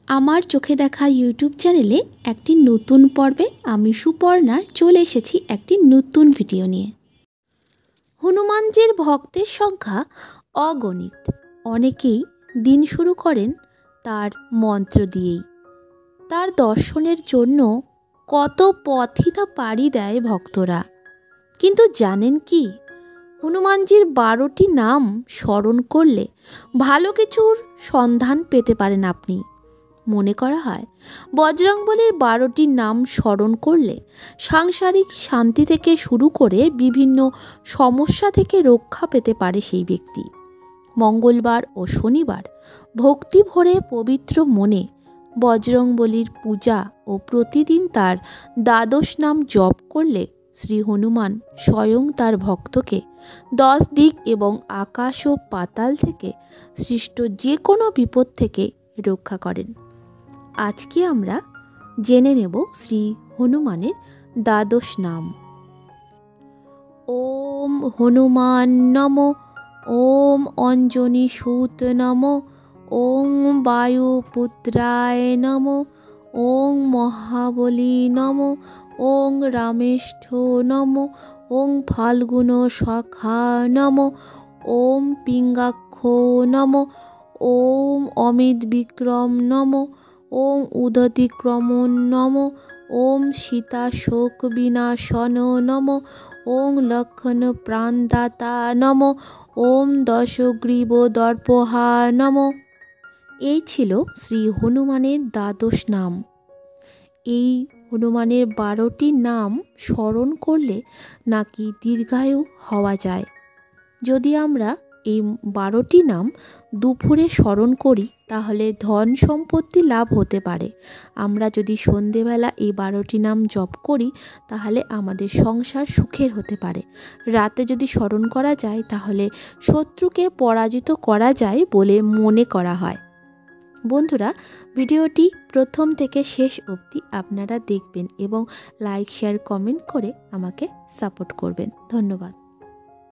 আমার চোখে দেখা ইউটিউব চ্যানেলে একটি নতুন পর্বে আমি সুপর্ণা চলে এসেছি একটি নতুন ভিডিও নিয়ে। হনুমানজির ভক্তের সংখ্যা অগণিত। অনেকেই দিন শুরু করেন তার মন্ত্র দিয়েই। তার দর্শনের জন্য কত পথই না পাড়ি দেয় ভক্তরা। কিন্তু জানেন কি, হনুমানজির 12টি নাম স্মরণ করলে ভালো কিছুর সন্ধান পেতে পারেন আপনি। মনে করা হয় বজরংবলীর 12টি নাম স্মরণ করলে সাংসারিক শান্তি থেকে শুরু করে বিভিন্ন সমস্যা থেকে রক্ষা পেতে পারে সেই ব্যক্তি। মঙ্গলবার ও শনিবার ভক্তি ভরে পবিত্র মনে বজরংবলীর পূজা ও প্রতিদিন তার 12 নাম জপ করলে শ্রী হনুমান স্বয়ং তার ভক্তকে 10 দিক এবং আকাশ ও পাতাল থেকে সৃষ্ট যে কোনো বিপদ থেকে রক্ষা করেন। আজকে আমরা জেনে নেব শ্রী হনুমানের 12 নাম। ওম হনুমান নমো, ওম অঞ্জনী সুত নমো, ওং বায়ুপুত্রায় নমো, ওং মহাবলী নমো, ওং রামেষ্ঠ নমো, ওং ফাল্গুন সখা নমো, ওম পিঙ্গাক্ষ নমো, ওম অমিত বিক্রম নমো, ওং উদতিক্রমণ নমো, ওম সীতা শোক বিনাশন নমো, ওং লক্ষণ প্রাণদাতা নমো, ওম দশগ্রীব দর্পহা নমো। এই ছিল শ্রী হনুমানের 12 নাম। এই হনুমানের 12টি নাম স্মরণ করলে নাকি দীর্ঘায়ু হওয়া যায়। যদি আমরা এই 12টি নাম দুপুরে স্মরণ করি তাহলে ধন সম্পত্তি লাভ হতে পারে। আমরা যদি সন্ধেবেলা এই 12টি নাম জপ করি তাহলে আমাদের সংসার সুখের হতে পারে। রাতে যদি স্মরণ করা যায় তাহলে শত্রুকে পরাজিত করা যায় বলে মনে করা হয়। বন্ধুরা, ভিডিওটি প্রথম থেকে শেষ অবধি আপনারা দেখবেন এবং লাইক, শেয়ার, কমেন্ট করে আমাকে সাপোর্ট করবেন। ধন্যবাদ।